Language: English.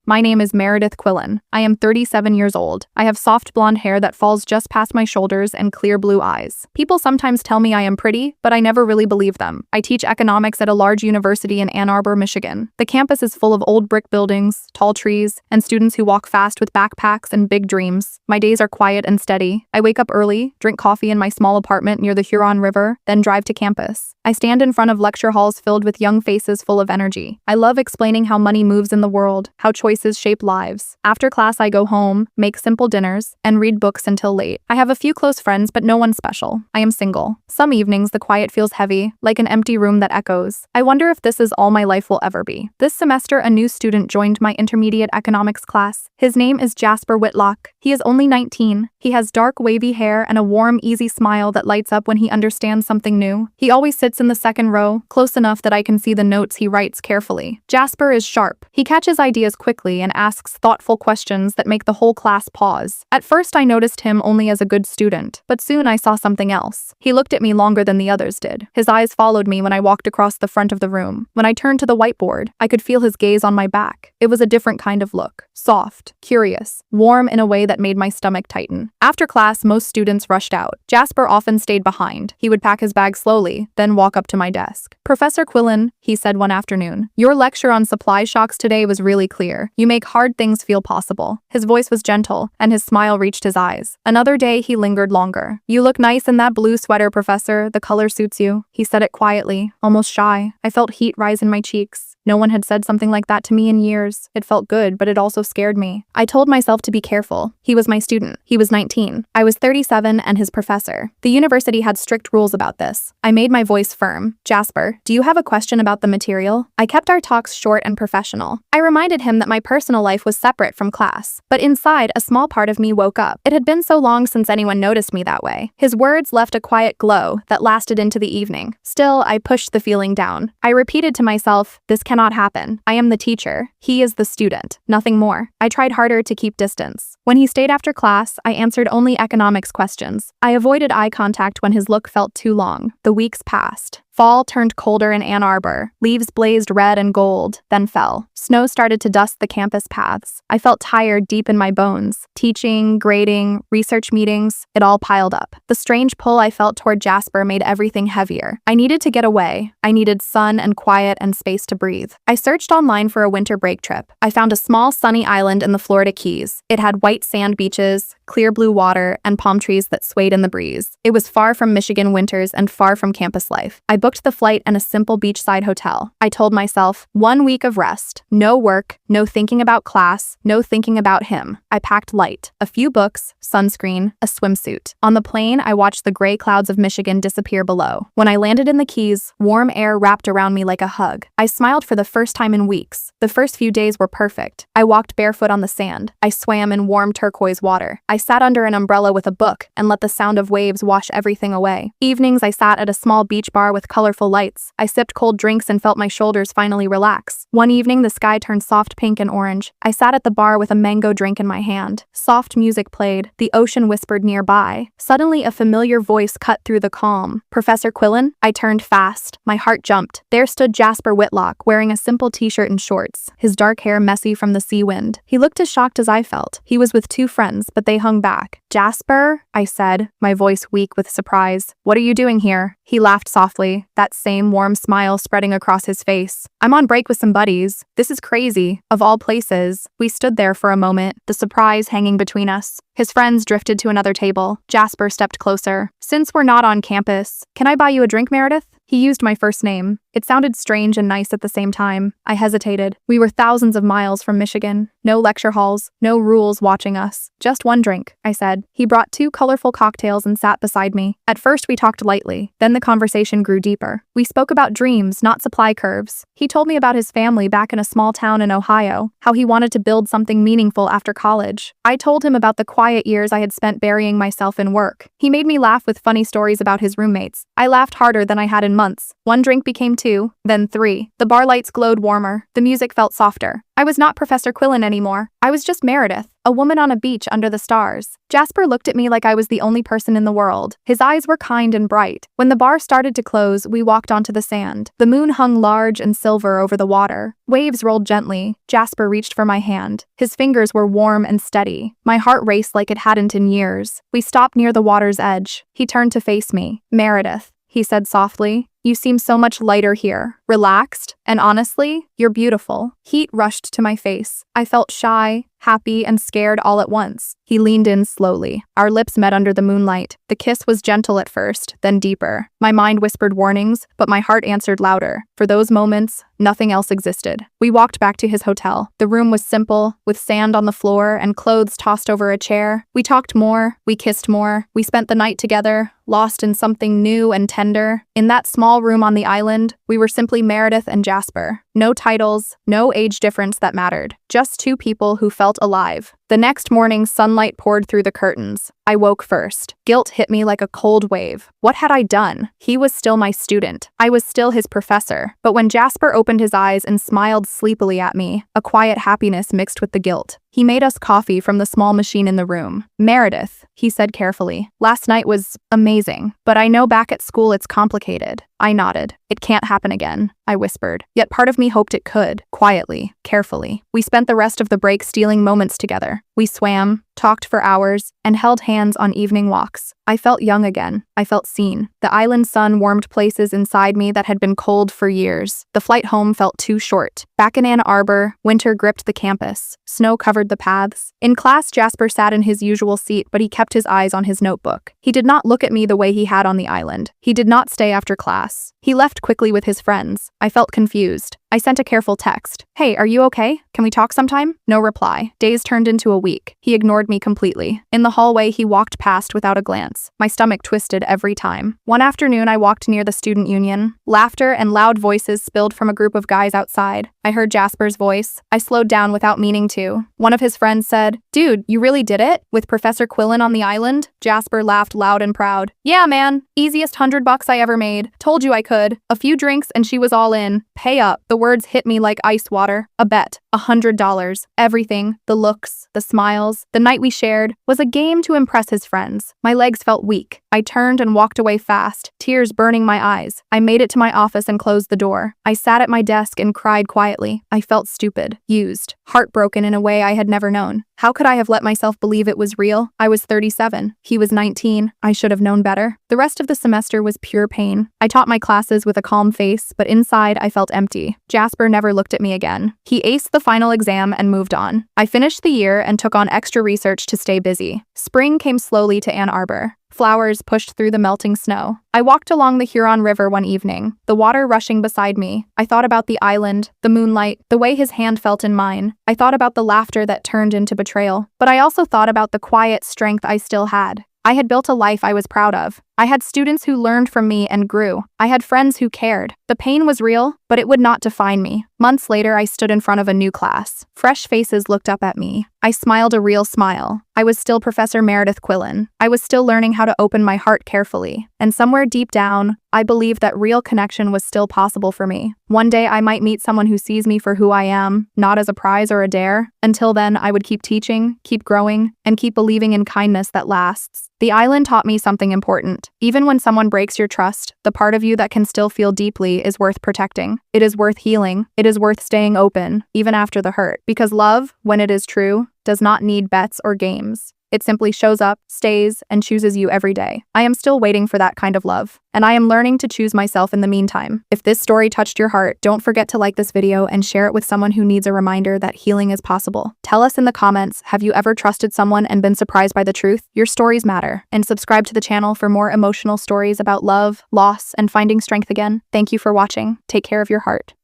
My name is Meredith Quillen. I am 37 years old. I have soft blonde hair that falls just past my shoulders and clear blue eyes. People sometimes tell me I am pretty, but I never really believe them. I teach economics at a large university in Ann Arbor, Michigan. The campus is full of old brick buildings, tall trees, and students who walk fast with backpacks and big dreams. My days are quiet and steady. I wake up early, drink coffee in my small apartment near the Huron River, then drive to campus. I stand in front of lecture halls filled with young faces full of energy. I love explaining how money moves in the world, how choices shape lives. After class, I go home, make simple dinners, and read books until late. I have a few close friends, but no one special. I am single. Some evenings, the quiet feels heavy, like an empty room that echoes. I wonder if this is all my life will ever be. This semester, a new student joined my intermediate economics class. His name is Jasper Whitlock. He is only 19. He has dark, wavy hair and a warm, easy smile that lights up when he understands something new. He always sits in the second row, close enough that I can see the notes he writes carefully. Jasper is sharp. He catches ideas quickly and asks thoughtful questions that make the whole class pause. At first, I noticed him only as a good student, but soon I saw something else. He looked at me longer than the others did. His eyes followed me when I walked across the front of the room. When I turned to the whiteboard, I could feel his gaze on my back. It was a different kind of look. Soft, curious, warm in a way that made my stomach tighten. After class, most students rushed out. Jasper often stayed behind. He would pack his bag slowly, then walk up to my desk. "Professor Quillen," he said one afternoon, "your lecture on supply shocks today was really clear. You make hard things feel possible." His voice was gentle, and his smile reached his eyes. Another day, he lingered longer. "You look nice in that blue sweater, Professor. The color suits you." He said it quietly, almost shy. I felt heat rise in my cheeks. No one had said something like that to me in years. It felt good, but it also scared me. I told myself to be careful. He was my student. He was 19. I was 37 and his professor. The university had strict rules about this. I made my voice firm. "Jasper, do you have a question about the material?" I kept our talks short and professional. I reminded him that my personal life was separate from class. But inside, a small part of me woke up. It had been so long since anyone noticed me that way. His words left a quiet glow that lasted into the evening. Still, I pushed the feeling down. I repeated to myself, this cannot happen. I am the teacher. He is the student. Nothing more. I tried harder to keep distance. When he stayed after class, I answered only economics questions. I avoided eye contact when his look felt too long. The weeks passed. Fall turned colder in Ann Arbor. Leaves blazed red and gold, then fell. Snow started to dust the campus paths. I felt tired deep in my bones. Teaching, grading, research meetings, it all piled up. The strange pull I felt toward Jasper made everything heavier. I needed to get away. I needed sun and quiet and space to breathe. I searched online for a winter break trip. I found a small sunny island in the Florida Keys. It had white sand beaches, clear blue water, and palm trees that swayed in the breeze. It was far from Michigan winters and far from campus life. I booked the flight and a simple beachside hotel. I told myself, 1 week of rest. No work, no thinking about class, no thinking about him. I packed light. A few books, sunscreen, a swimsuit. On the plane, I watched the gray clouds of Michigan disappear below. When I landed in the Keys, warm air wrapped around me like a hug. I smiled for the first time in weeks. The first few days were perfect. I walked barefoot on the sand. I swam in warm turquoise water. I sat under an umbrella with a book and let the sound of waves wash everything away. Evenings, I sat at a small beach bar with colorful lights. I sipped cold drinks and felt my shoulders finally relax. One evening, the sky turned soft pink and orange. I sat at the bar with a mango drink in my hand. Soft music played. The ocean whispered nearby. Suddenly, a familiar voice cut through the calm. "Professor Quillen?" I turned fast. My heart jumped. There stood Jasper Whitlock, wearing a simple t-shirt and shorts, his dark hair messy from the sea wind. He looked as shocked as I felt. He was with 2 friends, but they hung back. "Jasper?" I said, my voice weak with surprise. "What are you doing here?" He laughed softly, that same warm smile spreading across his face. "I'm on break with some buddies. This is crazy." Of all places. We stood there for a moment, the surprise hanging between us. His friends drifted to another table. Jasper stepped closer. "Since we're not on campus, can I buy you a drink, Meredith?" He used my first name. It sounded strange and nice at the same time. I hesitated. We were thousands of miles from Michigan. No lecture halls, no rules watching us. "Just one drink," I said. He brought 2 colorful cocktails and sat beside me. At first, we talked lightly. Then the conversation grew deeper. We spoke about dreams, not supply curves. He told me about his family back in a small town in Ohio, how he wanted to build something meaningful after college. I told him about the quiet years I had spent burying myself in work. He made me laugh with funny stories about his roommates. I laughed harder than I had in months. 1 drink became 2, then 3. The bar lights glowed warmer. The music felt softer. I was not Professor Quillen anymore. I was just Meredith, a woman on a beach under the stars. Jasper looked at me like I was the only person in the world. His eyes were kind and bright. When the bar started to close, we walked onto the sand. The moon hung large and silver over the water. Waves rolled gently. Jasper reached for my hand. His fingers were warm and steady. My heart raced like it hadn't in years. We stopped near the water's edge. He turned to face me. "Meredith," he said softly. "You seem so much lighter here, relaxed, and honestly, you're beautiful." Heat rushed to my face. I felt shy, happy, and scared all at once. He leaned in slowly. Our lips met under the moonlight. The kiss was gentle at first, then deeper. My mind whispered warnings, but my heart answered louder. For those moments, nothing else existed. We walked back to his hotel. The room was simple, with sand on the floor and clothes tossed over a chair. We talked more, we kissed more, we spent the night together, lost in something new and tender. In that small room on the island, we were simply Meredith and Jasper. No titles, no age difference that mattered. Just two people who felt alive. The next morning, sunlight poured through the curtains. I woke first. Guilt hit me like a cold wave. What had I done? He was still my student. I was still his professor. But when Jasper opened his eyes and smiled sleepily at me, a quiet happiness mixed with the guilt. He made us coffee from the small machine in the room. "Meredith," he said carefully, "last night was amazing, but I know back at school it's complicated." I nodded. "It can't happen again," I whispered. Yet part of me hoped it could, quietly, carefully. We spent the rest of the break stealing moments together. We swam, talked for hours, and held hands on evening walks. I felt young again. I felt seen. The island sun warmed places inside me that had been cold for years. The flight home felt too short. Back in Ann Arbor, winter gripped the campus. Snow covered the paths. In class, Jasper sat in his usual seat, but he kept his eyes on his notebook. He did not look at me the way he had on the island. He did not stay after class. He left quickly with his friends. I felt confused. I sent a careful text. "Hey, are you okay? Can we talk sometime?" No reply. Days turned into a week. He ignored me completely. In the hallway, he walked past without a glance. My stomach twisted every time. One afternoon, I walked near the student union. Laughter and loud voices spilled from a group of guys outside. I heard Jasper's voice. I slowed down without meaning to. One of his friends said, "Dude, you really did it? With Professor Quillen on the island?" Jasper laughed loud and proud. "Yeah, man. Easiest $100 I ever made. Told you I could. A few drinks and she was all in. Pay up." The words hit me like ice water. A bet. $100. Everything. The looks, the smiles, the night we shared was a game to impress his friends. My legs felt weak. I turned and walked away fast, tears burning my eyes. I made it to my office and closed the door. I sat at my desk and cried quietly. I felt stupid, used, heartbroken in a way I had never known. How could I have let myself believe it was real? I was 37. He was 19. I should have known better. The rest of the semester was pure pain. I taught my classes with a calm face, but inside I felt empty. Jasper never looked at me again. He aced the final exam and moved on. I finished the year and took on extra research to stay busy. Spring came slowly to Ann Arbor. Flowers pushed through the melting snow. I walked along the Huron River one evening, the water rushing beside me. I thought about the island, the moonlight, the way his hand felt in mine. I thought about the laughter that turned into betrayal. But I also thought about the quiet strength I still had. I had built a life I was proud of. I had students who learned from me and grew. I had friends who cared. The pain was real, but it would not define me. Months later, I stood in front of a new class. Fresh faces looked up at me. I smiled a real smile. I was still Professor Meredith Quillen. I was still learning how to open my heart carefully. And somewhere deep down, I believed that real connection was still possible for me. One day I might meet someone who sees me for who I am, not as a prize or a dare. Until then, I would keep teaching, keep growing, and keep believing in kindness that lasts. The island taught me something important. Even when someone breaks your trust, the part of you that can still feel deeply is worth protecting. It is worth healing. It is worth staying open, even after the hurt. Because love, when it is true, does not need bets or games. It simply shows up, stays, and chooses you every day. I am still waiting for that kind of love, and I am learning to choose myself in the meantime. If this story touched your heart, don't forget to like this video and share it with someone who needs a reminder that healing is possible. Tell us in the comments, have you ever trusted someone and been surprised by the truth? Your stories matter. And subscribe to the channel for more emotional stories about love, loss, and finding strength again. Thank you for watching. Take care of your heart.